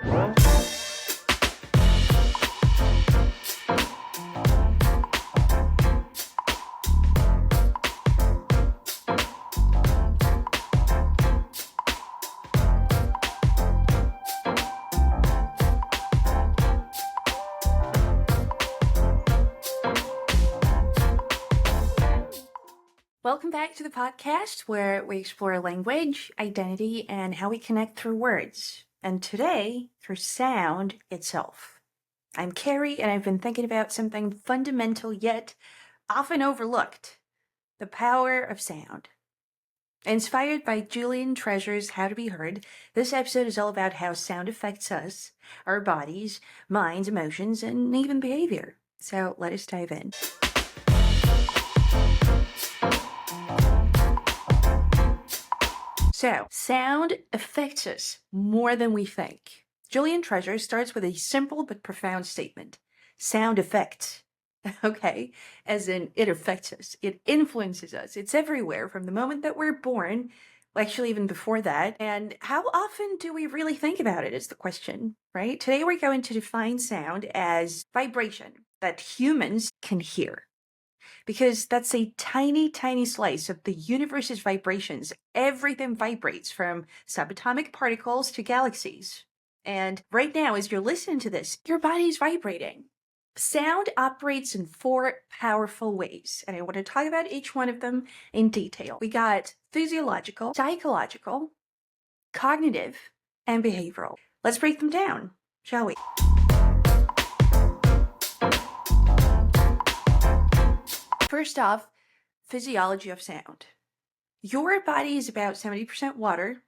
Welcome back to the podcast where we explore language, identity, and how we connect through words. And today, through sound itself. I'm Carrie, and I've been thinking about something fundamental yet often overlooked: the power of sound. Inspired by Julian Treasure's How to Be Heard, this episode is all about how sound affects us, our bodies, minds, emotions, and even behavior. So let us dive in. So, sound affects us more than we think. Julian Treasure starts with a simple but profound statement. Sound affects. Okay, as in it affects us. It influences us. It's everywhere from the moment that we're born, actually even before that. And how often do we really think about it is the question, right? Today we're going to define sound as vibration that humans can hear. Because that's a tiny, tiny slice of the universe's vibrations. Everything vibrates from subatomic particles to galaxies. And right now, as you're listening to this, your body's vibrating. Sound operates in 4 powerful ways, and I want to talk about each one of them in detail. We got physiological, psychological, cognitive, and behavioral. Let's break them down, shall we? First off, physiology of sound. Your body is about 70% water,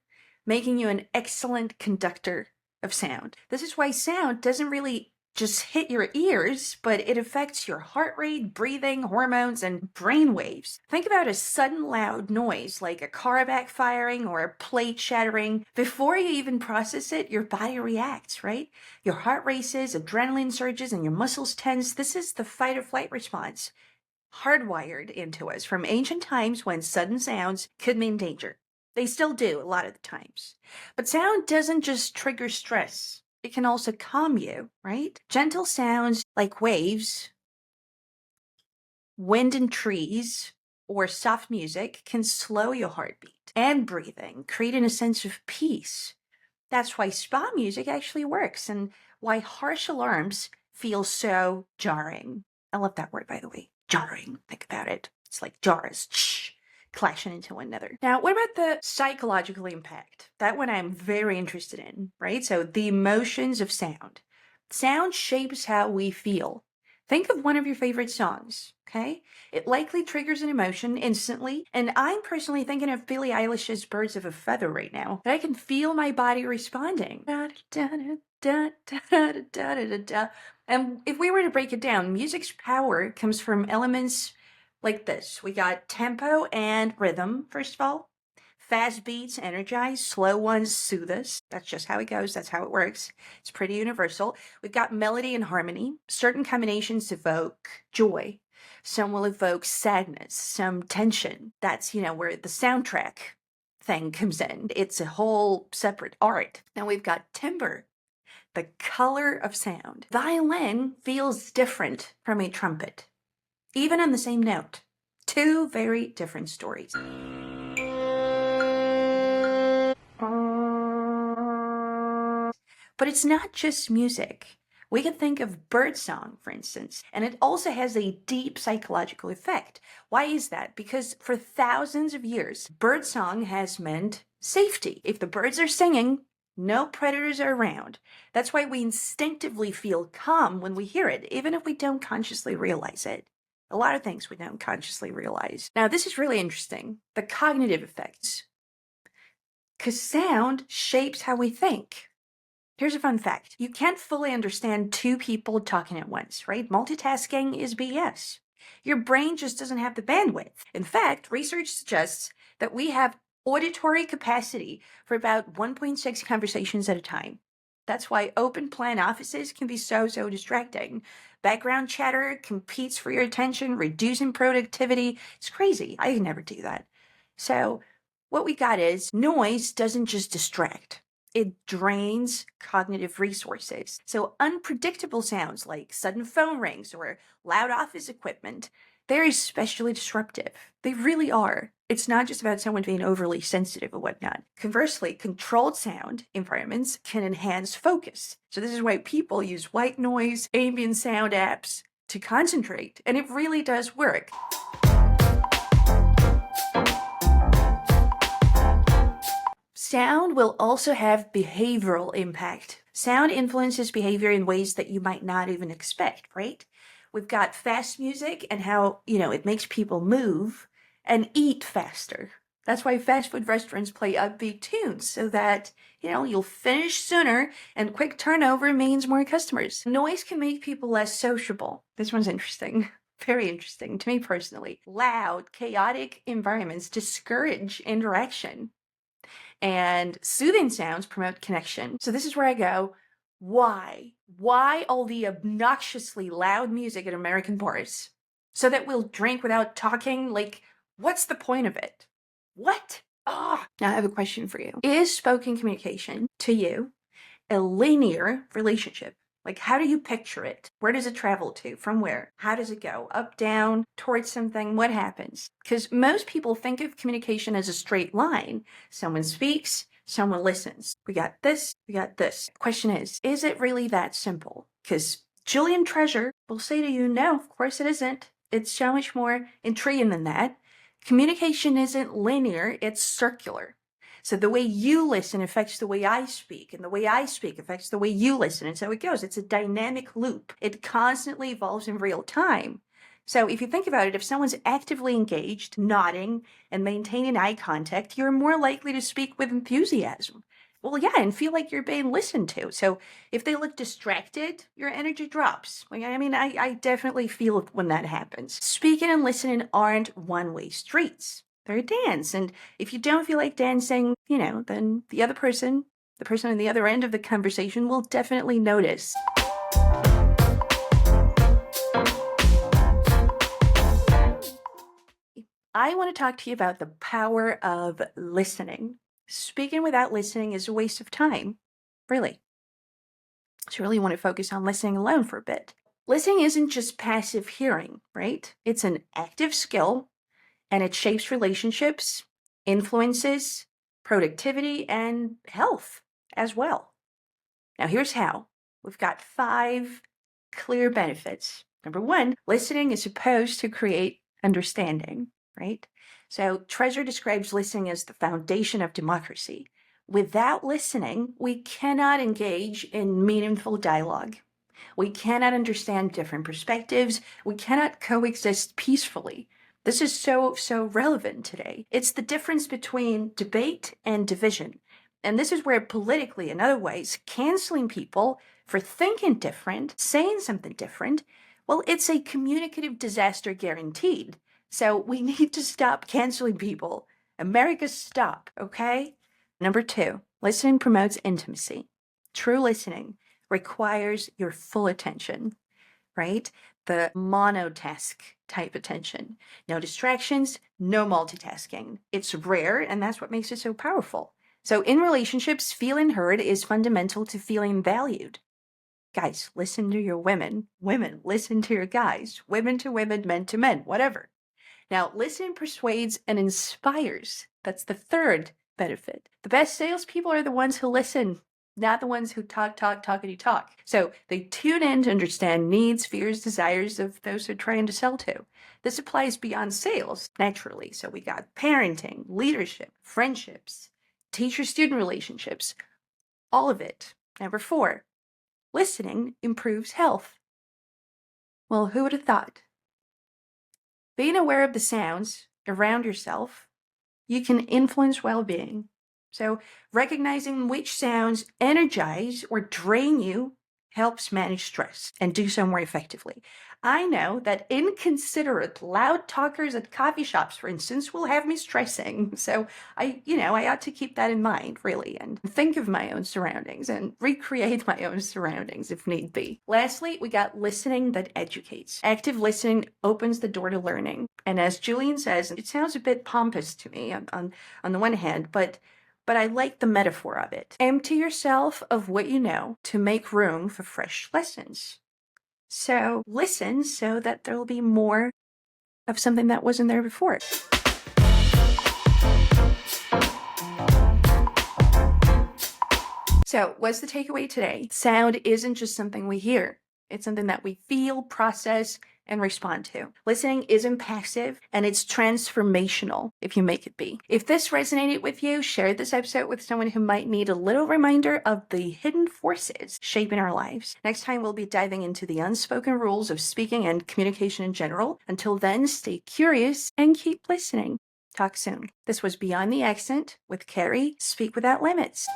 making you an excellent conductor of sound. This is why sound doesn't really just hit your ears, but it affects your heart rate, breathing, hormones, and brain waves. Think about a sudden loud noise like a car backfiring or a plate shattering. Before you even process it, your body reacts, right? Your heart races, adrenaline surges, and your muscles tense. This is the fight or flight response, hardwired into us from ancient times when sudden sounds could mean danger. They still do a lot of the times. But sound doesn't just trigger stress. It can also calm you, right? Gentle sounds like waves, wind in trees, or soft music can slow your heartbeat and breathing, creating a sense of peace. That's why spa music actually works and why harsh alarms feel so jarring. I love that word, by the way. Jarring. Think about it. It's like jars clashing into one another. Now, what about the psychological impact? That one I'm very interested in, right? So the emotions of sound. Sound shapes how we feel. Think of one of your favorite songs, okay? It likely triggers an emotion instantly, and I'm personally thinking of Billie Eilish's Birds of a Feather right now, that I can feel my body responding. And if we were to break it down, music's power comes from elements like this. We got tempo and rhythm, first of all. Fast beats energize, slow ones soothe us. That's just how it goes. That's how it works. It's pretty universal. We've got melody and harmony. Certain combinations evoke joy. Some will evoke sadness, some tension. That's, where the soundtrack thing comes in. It's a whole separate art. Now we've got timbre, the color of sound. Violin feels different from a trumpet, even on the same note. 2 very different stories. But it's not just music. We can think of birdsong, for instance, and it also has a deep psychological effect. Why is that? Because for thousands of years, birdsong has meant safety. If the birds are singing, no predators are around. That's why we instinctively feel calm when we hear it, even if we don't consciously realize it. A lot of things we don't consciously realize. Now, this is really interesting. The cognitive effects. Because sound shapes how we think. Here's a fun fact. You can't fully understand 2 people talking at once, right? Multitasking is BS. Your brain just doesn't have the bandwidth. In fact, research suggests that we have auditory capacity for about 1.6 conversations at a time. That's why open plan offices can be so distracting. Background chatter competes for your attention, reducing productivity. It's crazy. I could never do that. So what we got is noise doesn't just distract. It drains cognitive resources. So unpredictable sounds like sudden phone rings or loud office equipment, they're especially disruptive. They really are. It's not just about someone being overly sensitive or whatnot. Conversely, controlled sound environments can enhance focus. So this is why people use white noise, ambient sound apps to concentrate, and it really does work. Sound will also have behavioral impact. Sound influences behavior in ways that you might not even expect, right? We've got fast music and how, it makes people move and eat faster. That's why fast food restaurants play upbeat tunes so that, you'll finish sooner, and quick turnover means more customers. Noise can make people less sociable. This one's interesting. Very interesting to me personally. Loud, chaotic environments discourage interaction, and soothing sounds promote connection. So this is where I go, why? Why all the obnoxiously loud music at American bars? So that we'll drink without talking? Like, what's the point of it? What? Now I have a question for you. Is spoken communication, to you, a linear relationship? Like, how do you picture it? Where does it travel to? From where? How does it go? Up, down, towards something? What happens? Because most people think of communication as a straight line. Someone speaks, someone listens. We got this, we got this. Question is it really that simple? Because Julian Treasure will say to you, no, of course it isn't. It's so much more intriguing than that. Communication isn't linear, it's circular. So the way you listen affects the way I speak, and the way I speak affects the way you listen. And so it goes. It's a dynamic loop. It constantly evolves in real time. So if you think about it, if someone's actively engaged, nodding, and maintaining eye contact, you're more likely to speak with enthusiasm. Well, yeah, and feel like you're being listened to. So if they look distracted, your energy drops. I definitely feel it when that happens. Speaking and listening aren't one-way streets. They're a dance. And if you don't feel like dancing, then the person on the other end of the conversation will definitely notice. I want to talk to you about the power of listening. Speaking without listening is a waste of time, really. So you really want to focus on listening alone for a bit. Listening isn't just passive hearing, right? It's an active skill, and it shapes relationships, influences productivity, and health as well. Now here's how. We've got 5 clear benefits. Number 1, listening is supposed to create understanding, right? So Treasure describes listening as the foundation of democracy. Without listening, we cannot engage in meaningful dialogue. We cannot understand different perspectives. We cannot coexist peacefully. This is so relevant today. It's the difference between debate and division. And this is where politically and otherwise canceling people for thinking different, saying something different, well, it's a communicative disaster guaranteed. So we need to stop canceling people. America, stop, okay? Number 2, listening promotes intimacy. True listening requires your full attention, right? The monotask type attention. No distractions, no multitasking. It's rare, and that's what makes it so powerful. So in relationships, feeling heard is fundamental to feeling valued. Guys, listen to your women. Women, listen to your guys. Women to women, men to men, whatever. Now, listening persuades and inspires. That's the 3rd benefit. The best salespeople are the ones who listen, not the ones who talk. So they tune in to understand needs, fears, desires of those they're trying to sell to. This applies beyond sales, naturally. So we got parenting, leadership, friendships, teacher-student relationships, all of it. Number 4, listening improves health. Well, who would have thought? Being aware of the sounds around yourself, you can influence well-being. So recognizing which sounds energize or drain you helps manage stress and do so more effectively. I know that inconsiderate loud talkers at coffee shops, for instance, will have me stressing. So I ought to keep that in mind, really, and think of my own surroundings and recreate my own surroundings if need be. Lastly, we got listening that educates. Active listening opens the door to learning. And as Julian says, it sounds a bit pompous to me on the one hand, but but I like the metaphor of it. Empty yourself of what you know to make room for fresh lessons. So listen so that there'll be more of something that wasn't there before. So what's the takeaway today? Sound isn't just something we hear. It's something that we feel, process, and respond to. Listening isn't passive, and it's transformational if you make it be. If this resonated with you, share this episode with someone who might need a little reminder of the hidden forces shaping our lives. Next time, we'll be diving into the unspoken rules of speaking and communication in general. Until then, stay curious and keep listening. Talk soon. This was Beyond the Accent with Carrie, Speak Without Limits.